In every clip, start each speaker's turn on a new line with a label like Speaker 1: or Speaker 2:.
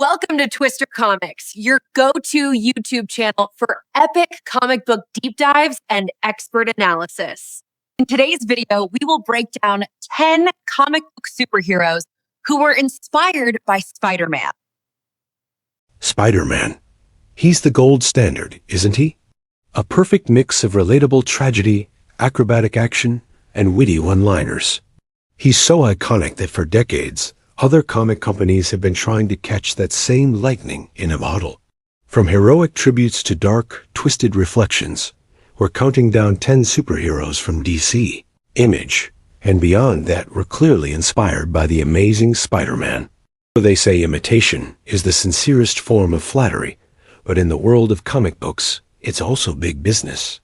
Speaker 1: Welcome to Twister Comics, your go-to YouTube channel for epic comic book deep dives and expert analysis. In today's video, we will break down 10 comic book superheroes who were inspired by Spider-Man.
Speaker 2: Spider-Man. He's the gold standard, isn't he? A perfect mix of relatable tragedy, acrobatic action, and witty one-liners. He's so iconic that for decades, other comic companies have been trying to catch that same lightning in a bottle. From heroic tributes to dark, twisted reflections, we're counting down 10 superheroes from DC, Image, and beyond that were clearly inspired by the amazing Spider-Man. They say imitation is the sincerest form of flattery, but in the world of comic books, it's also big business.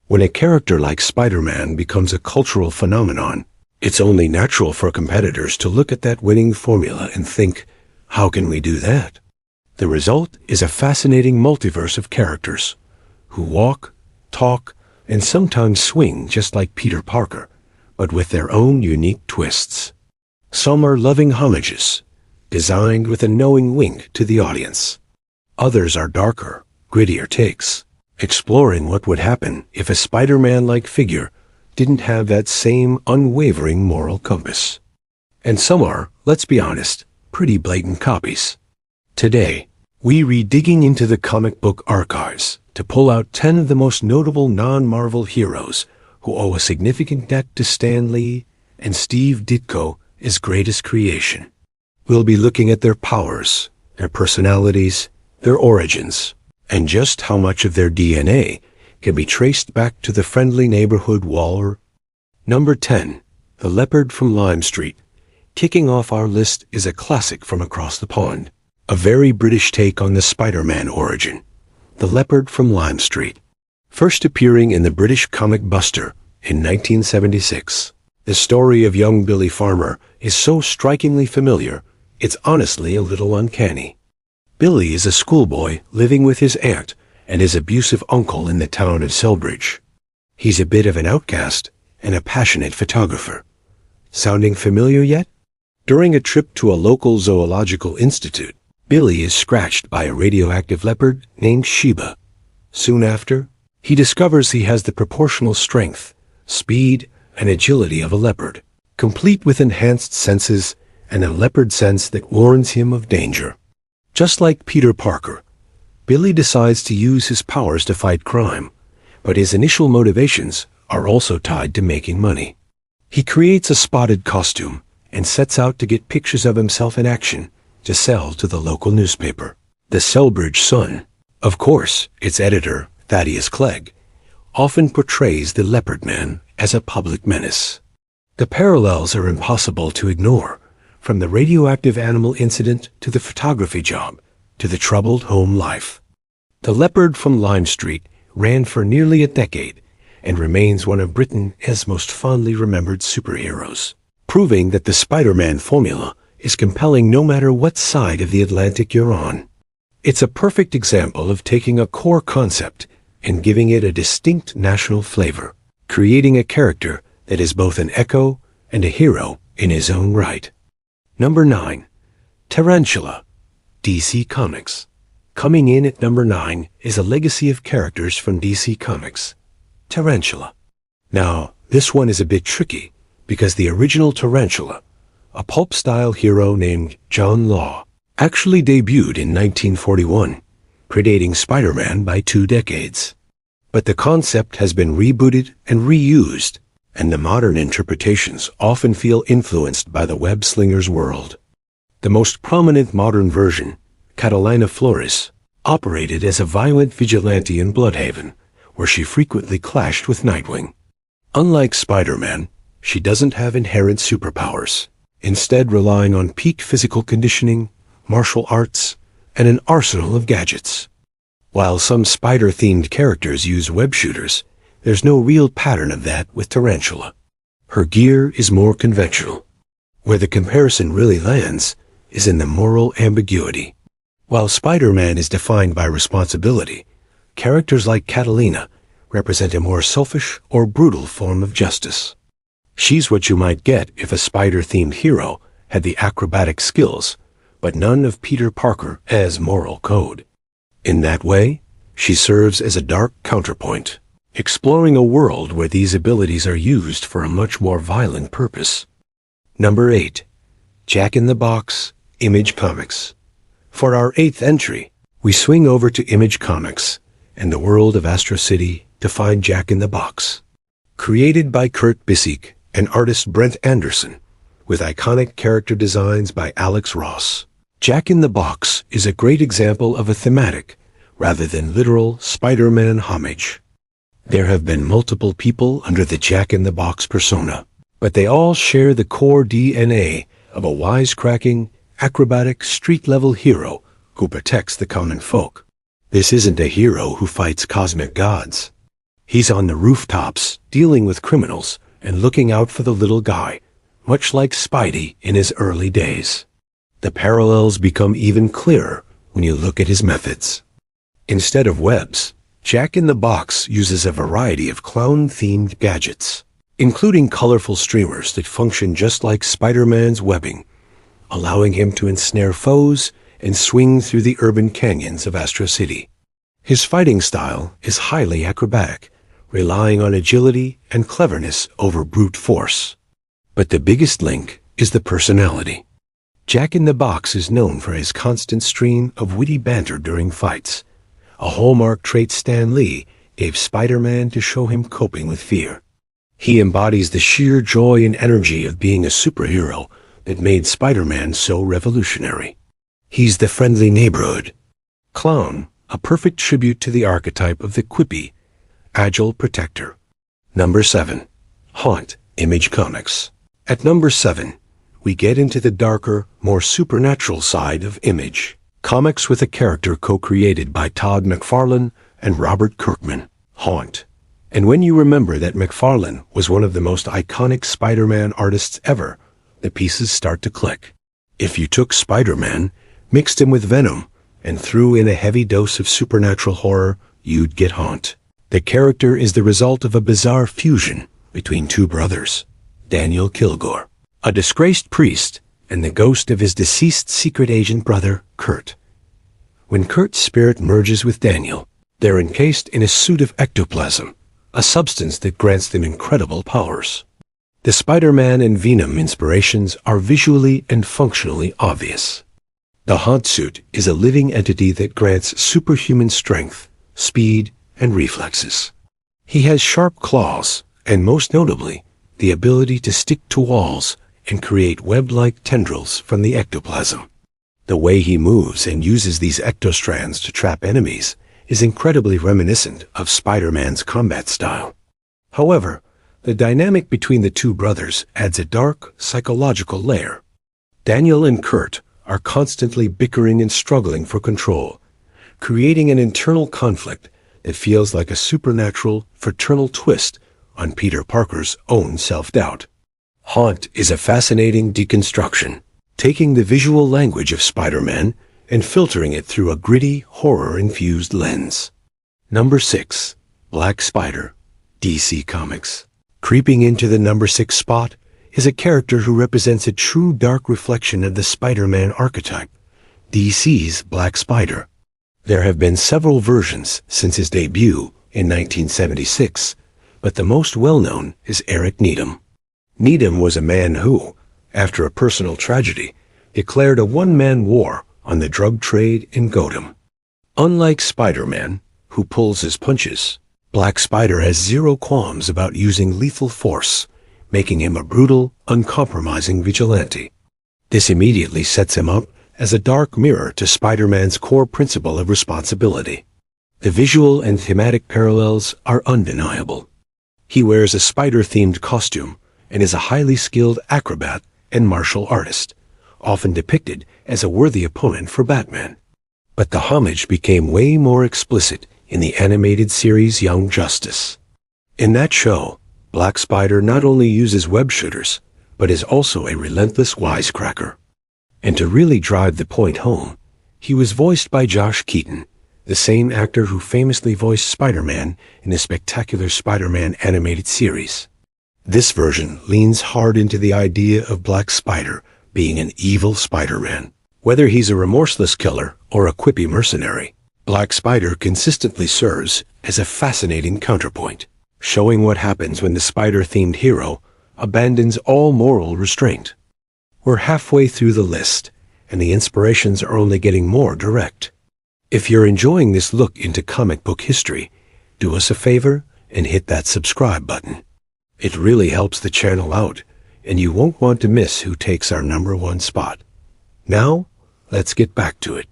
Speaker 2: When a character like Spider-Man becomes a cultural phenomenon, it's only natural for competitors to look at that winning formula and think, how can we do that? The result is a fascinating multiverse of characters who walk, talk, and sometimes swing just like Peter Parker, but with their own unique twists. Some are loving homages, designed with a knowing wink to the audience. Others are darker, grittier takes, exploring what would happen if a Spider-Man-like figure didn't have that same unwavering moral compass. And some are, let's be honest, pretty blatant copies. Today, we read digging into the comic book archives to pull out 10 of the most notable non-Marvel heroes who owe a significant debt to Stan Lee and Steve Ditko, his greatest creation. We'll be looking at their powers, their personalities, their origins, and just how much of their DNA can be traced back to the friendly neighborhood Waller. Number 10, the Leopard from Lime Street. Kicking off our list is a classic from across the pond, a very British take on the Spider-Man origin. The Leopard from Lime Street. First appearing in the British comic Buster in 1976, the story of young Billy Farmer is so strikingly familiar, it's honestly a little uncanny. Billy is a schoolboy living with his aunt and his abusive uncle in the town of Selbridge. He's a bit of an outcast and a passionate photographer. Sounding familiar yet? During a trip to a local zoological institute, Billy is scratched by a radioactive leopard named Sheba. Soon after, he discovers he has the proportional strength, speed, and agility of a leopard, complete with enhanced senses and a leopard sense that warns him of danger. Just like Peter Parker, Billy decides to use his powers to fight crime, but his initial motivations are also tied to making money. He creates a spotted costume and sets out to get pictures of himself in action to sell to the local newspaper, the Selbridge Sun. Of course, its editor, Thaddeus Clegg, often portrays the Leopard Man as a public menace. The parallels are impossible to ignore, from the radioactive animal incident to the photography job to the troubled home life. The Leopard from Lime Street ran for nearly a decade and remains one of Britain's most fondly remembered superheroes, proving that the Spider-Man formula is compelling no matter what side of the Atlantic you're on. It's a perfect example of taking a core concept and giving it a distinct national flavor, creating a character that is both an echo and a hero in his own right. Number 9, Tarantula, DC Comics. Coming in at number 9 is a legacy of characters from DC Comics, Tarantula. Now, this one is a bit tricky because the original Tarantula, a pulp-style hero named John Law, actually debuted in 1941, predating Spider-Man by 2 decades. But the concept has been rebooted and reused, and the modern interpretations often feel influenced by the web-slinger's world. The most prominent modern version, Catalina Flores, operated as a violent vigilante in Blüdhaven, where she frequently clashed with Nightwing. Unlike Spider-Man, she doesn't have inherent superpowers, instead relying on peak physical conditioning, martial arts, and an arsenal of gadgets. While some spider-themed characters use web shooters, there's no real pattern of that with Tarantula. Her gear is more conventional. Where the comparison really lands is in the moral ambiguity. While Spider-Man is defined by responsibility, characters like Catalina represent a more selfish or brutal form of justice. She's what you might get if a spider-themed hero had the acrobatic skills, but none of Peter Parker's moral code. In that way, she serves as a dark counterpoint, exploring a world where these abilities are used for a much more violent purpose. Number 8. Jack-in-the-Box, Image Comics. For our 8th entry, we swing over to Image Comics and the world of Astro City to find Jack-in-the-Box. Created by Kurt Busiek and artist Brent Anderson, with iconic character designs by Alex Ross. Jack-in-the-Box is a great example of a thematic, rather than literal Spider-Man homage. There have been multiple people under the Jack-in-the-Box persona, but they all share the core DNA of a wisecracking, acrobatic, street-level hero who protects the common folk. This isn't a hero who fights cosmic gods. He's on the rooftops, dealing with criminals and looking out for the little guy, much like Spidey in his early days. The parallels become even clearer when you look at his methods. Instead of webs, Jack-in-the-Box uses a variety of clown-themed gadgets, including colorful streamers that function just like Spider-Man's webbing, allowing him to ensnare foes and swing through the urban canyons of Astro City. His fighting style is highly acrobatic, relying on agility and cleverness over brute force. But the biggest link is the personality. Jack-in-the-Box is known for his constant stream of witty banter during fights, a hallmark trait Stan Lee gave Spider-Man to show him coping with fear. He embodies the sheer joy and energy of being a superhero that made Spider-Man so revolutionary. He's the friendly neighborhood clown, a perfect tribute to the archetype of the quippy, agile protector. Number 7. Haunt, Image Comics. At number 7, we get into the darker, more supernatural side of Image Comics with a character co-created by Todd McFarlane and Robert Kirkman, Haunt. And when you remember that McFarlane was one of the most iconic Spider-Man artists ever, the pieces start to click. If you took Spider-Man, mixed him with Venom, and threw in a heavy dose of supernatural horror, you'd get Haunt. The character is the result of a bizarre fusion between two brothers, Daniel Kilgore, a disgraced priest, and the ghost of his deceased secret agent brother, Kurt. When Kurt's spirit merges with Daniel, they're encased in a suit of ectoplasm, a substance that grants them incredible powers. The Spider-Man and Venom inspirations are visually and functionally obvious. The Haunt suit is a living entity that grants superhuman strength, speed, and reflexes. He has sharp claws, and most notably, the ability to stick to walls and create web-like tendrils from the ectoplasm. The way he moves and uses these ectostrands to trap enemies is incredibly reminiscent of Spider-Man's combat style. However, the dynamic between the two brothers adds a dark, psychological layer. Daniel and Kurt are constantly bickering and struggling for control, creating an internal conflict that feels like a supernatural, fraternal twist on Peter Parker's own self-doubt. Haunt is a fascinating deconstruction, taking the visual language of Spider-Man and filtering it through a gritty, horror-infused lens. Number 6. Black Spider, DC Comics. Creeping into the number 6 spot is a character who represents a true dark reflection of the Spider-Man archetype, DC's Black Spider. There have been several versions since his debut in 1976, but the most well-known is Eric Needham. Needham was a man who, after a personal tragedy, declared a one-man war on the drug trade in Gotham. Unlike Spider-Man, who pulls his punches, Black Spider has zero qualms about using lethal force, making him a brutal, uncompromising vigilante. This immediately sets him up as a dark mirror to Spider-Man's core principle of responsibility. The visual and thematic parallels are undeniable. He wears a spider-themed costume and is a highly skilled acrobat and martial artist, often depicted as a worthy opponent for Batman. But the homage became way more explicit in the animated series Young Justice. In that show, Black Spider not only uses web shooters, but is also a relentless wisecracker. And to really drive the point home, he was voiced by Josh Keaton, the same actor who famously voiced Spider-Man in the spectacular Spider-Man animated series. This version leans hard into the idea of Black Spider being an evil Spider-Man, Whether he's a remorseless killer or a quippy mercenary, Black Spider consistently serves as a fascinating counterpoint, showing what happens when the spider-themed hero abandons all moral restraint. We're halfway through the list, and the inspirations are only getting more direct. If you're enjoying this look into comic book history, do us a favor and hit that subscribe button. It really helps the channel out, and you won't want to miss who takes our #1 spot. Now, let's get back to it.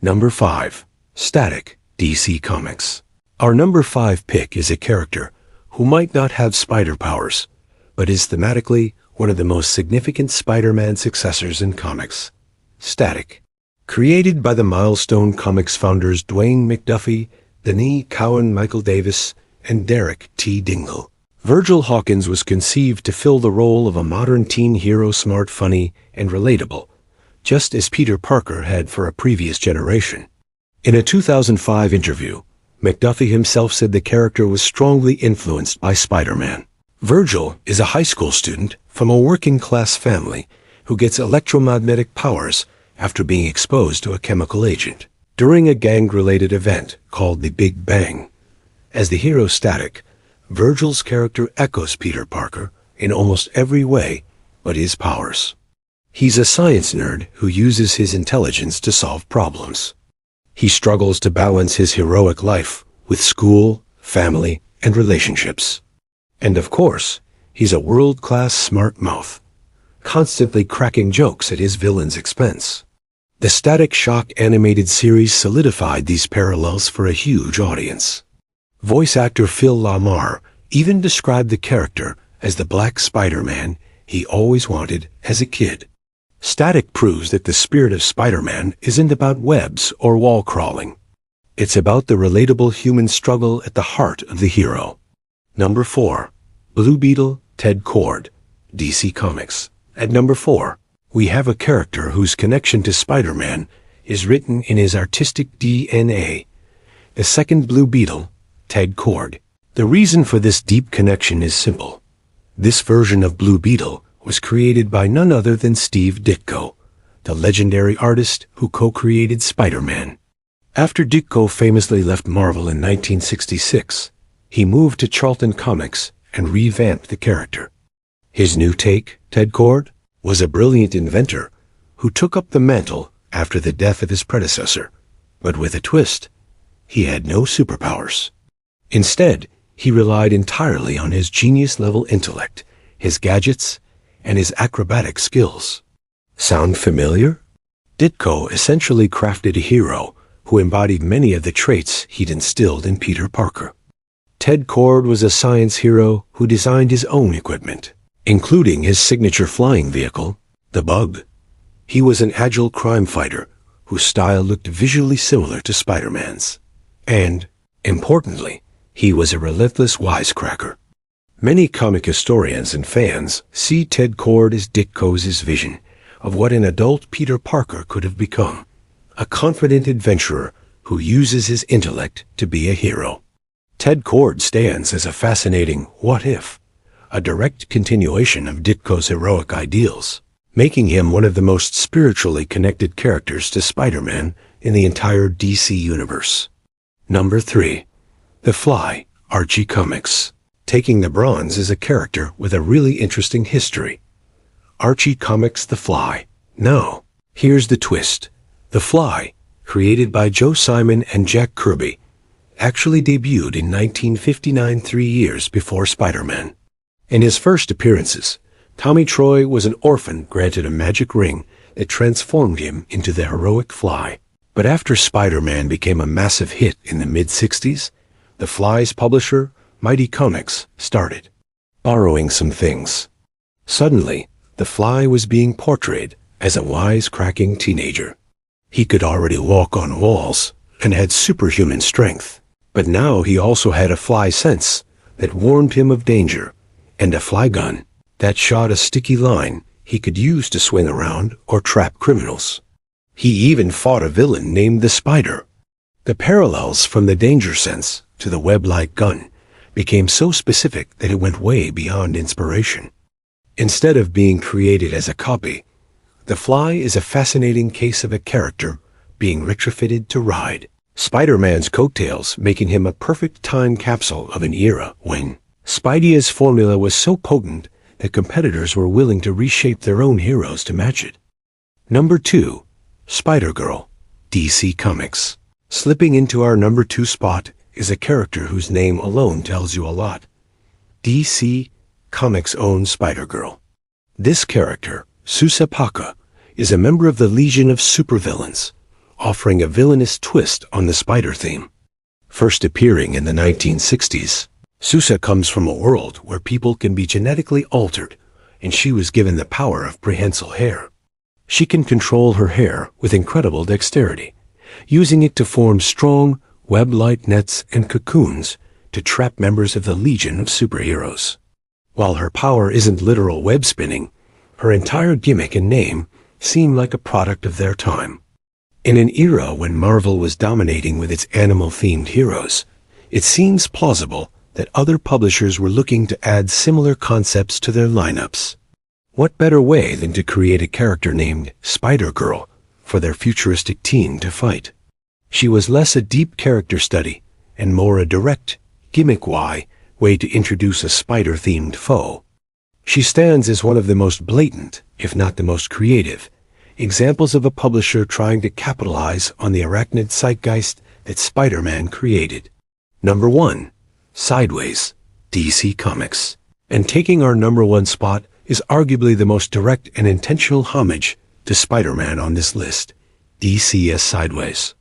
Speaker 2: Number 5. Static, DC Comics. Our number 5 pick is a character who might not have spider powers, but is thematically one of the most significant Spider-Man successors in comics. Static. Created by the Milestone Comics founders Dwayne McDuffie, Denny Cowan, Michael Davis, and Derek T. Dingle, Virgil Hawkins was conceived to fill the role of a modern teen hero, smart, funny, and relatable, just as Peter Parker had for a previous generation. In a 2005 interview, McDuffie himself said the character was strongly influenced by Spider-Man. Virgil is a high school student from a working-class family who gets electromagnetic powers after being exposed to a chemical agent during a gang-related event called the Big Bang. As the hero Static, Virgil's character echoes Peter Parker in almost every way but his powers. He's a science nerd who uses his intelligence to solve problems. He struggles to balance his heroic life with school, family, and relationships. And of course, he's a world-class smart mouth, constantly cracking jokes at his villain's expense. The Static Shock animated series solidified these parallels for a huge audience. Voice actor Phil LaMarr even described the character as the Black Spider-Man he always wanted as a kid. Static proves that the spirit of Spider-Man isn't about webs or wall crawling. It's about the relatable human struggle at the heart of the hero. Number 4. Blue Beetle, Ted Kord, DC Comics. At number 4, we have a character whose connection to Spider-Man is written in his artistic DNA. The second Blue Beetle, Ted Kord. The reason for this deep connection is simple. This version of Blue Beetle was created by none other than Steve Ditko, the legendary artist who co-created Spider-Man. After Ditko famously left Marvel in 1966, he moved to Charlton Comics and revamped the character. His new take, Ted Kord, was a brilliant inventor who took up the mantle after the death of his predecessor, but with a twist. He had no superpowers. Instead, he relied entirely on his genius-level intellect, his gadgets, and his acrobatic skills. Sound familiar? Ditko essentially crafted a hero who embodied many of the traits he'd instilled in Peter Parker. Ted Kord was a science hero who designed his own equipment, including his signature flying vehicle, the Bug. He was an agile crime fighter whose style looked visually similar to Spider-Man's. And, importantly, he was a relentless wisecracker. Many comic historians and fans see Ted Kord as Ditko's vision of what an adult Peter Parker could have become, a confident adventurer who uses his intellect to be a hero. Ted Kord stands as a fascinating what-if, a direct continuation of Ditko's heroic ideals, making him one of the most spiritually connected characters to Spider-Man in the entire DC universe. Number 3. The Fly, Archie Comics. Taking the bronze is a character with a really interesting history. Archie Comics The Fly. Now, here's the twist. The Fly, created by Joe Simon and Jack Kirby, actually debuted in 1959, 3 years before Spider-Man. In his first appearances, Tommy Troy was an orphan granted a magic ring that transformed him into the heroic Fly. But after Spider-Man became a massive hit in the mid-60s, the Fly's publisher, Mighty Comics, started borrowing some things. Suddenly, the Fly was being portrayed as a wisecracking teenager. He could already walk on walls and had superhuman strength, but now he also had a fly sense that warned him of danger, and a fly gun that shot a sticky line he could use to swing around or trap criminals. He even fought a villain named the Spider. The parallels from the danger sense to the web-like gun became so specific that it went way beyond inspiration. Instead of being created as a copy, The Fly is a fascinating case of a character being retrofitted to ride Spider-Man's coattails, making him a perfect time capsule of an era when Spidey's formula was so potent that competitors were willing to reshape their own heroes to match it. Number 2. Spider-Girl, DC Comics. Slipping into our number 2 spot is a character whose name alone tells you a lot. DC Comics' own Spider-Girl. This character, Susa Paka, is a member of the Legion of Supervillains, offering a villainous twist on the spider theme. First appearing in the 1960s, Susa comes from a world where people can be genetically altered, and she was given the power of prehensile hair. She can control her hair with incredible dexterity, using it to form strong, web-like nets and cocoons to trap members of the Legion of Superheroes. While her power isn't literal web spinning, her entire gimmick and name seem like a product of their time. In an era when Marvel was dominating with its animal-themed heroes, it seems plausible that other publishers were looking to add similar concepts to their lineups. What better way than to create a character named Spider-Girl for their futuristic teen to fight? She was less a deep character study and more a direct, gimmick-y way to introduce a spider-themed foe. She stands as one of the most blatant, if not the most creative, examples of a publisher trying to capitalize on the arachnid zeitgeist that Spider-Man created. Number 1. Sideways, DC Comics. And taking our number 1 spot is arguably the most direct and intentional homage to Spider-Man on this list, DC's Sideways.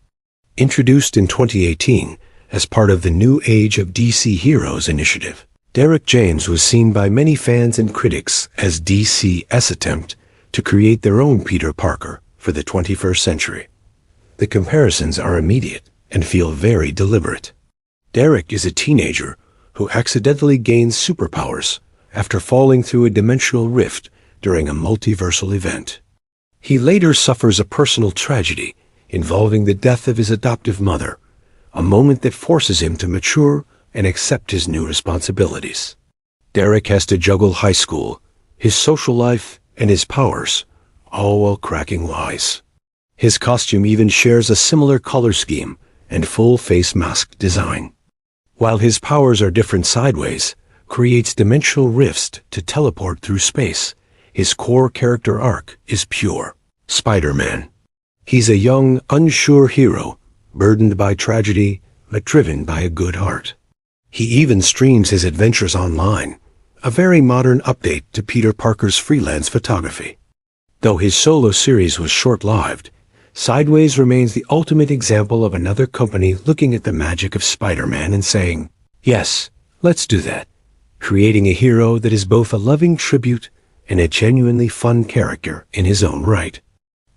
Speaker 2: Introduced in 2018 as part of the New Age of DC Heroes initiative, Derek James was seen by many fans and critics as DC's attempt to create their own Peter Parker for the 21st century. The comparisons are immediate and feel very deliberate. Derek is a teenager who accidentally gains superpowers after falling through a dimensional rift during a multiversal event. He later suffers a personal tragedy involving the death of his adoptive mother, a moment that forces him to mature and accept his new responsibilities. Derek has to juggle high school, his social life, and his powers, all while cracking wise. His costume even shares a similar color scheme and full face mask design. While his powers are different sideways, creates dimensional rifts to teleport through space, his core character arc is pure Spider-Man. He's a young, unsure hero, burdened by tragedy, but driven by a good heart. He even streams his adventures online, a very modern update to Peter Parker's freelance photography. Though his solo series was short-lived, Sideways remains the ultimate example of another company looking at the magic of Spider-Man and saying, yes, let's do that, creating a hero that is both a loving tribute and a genuinely fun character in his own right.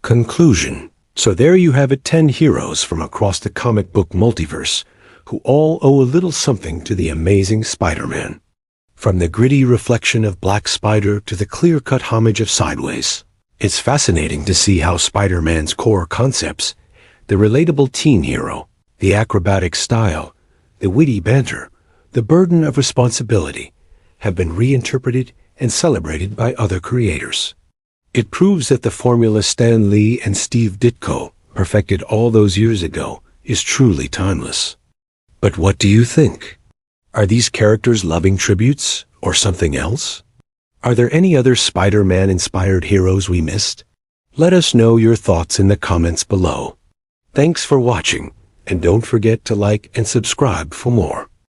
Speaker 2: Conclusion. So there you have it, 10 heroes from across the comic book multiverse who all owe a little something to the amazing Spider-Man. From the gritty reflection of Black Spider to the clear-cut homage of Sideways, it's fascinating to see how Spider-Man's core concepts, the relatable teen hero, the acrobatic style, the witty banter, the burden of responsibility, have been reinterpreted and celebrated by other creators. It proves that the formula Stan Lee and Steve Ditko perfected all those years ago is truly timeless. But what do you think? Are these characters loving tributes or something else? Are there any other Spider-Man-inspired heroes we missed? Let us know your thoughts in the comments below. Thanks for watching, and don't forget to like and subscribe for more.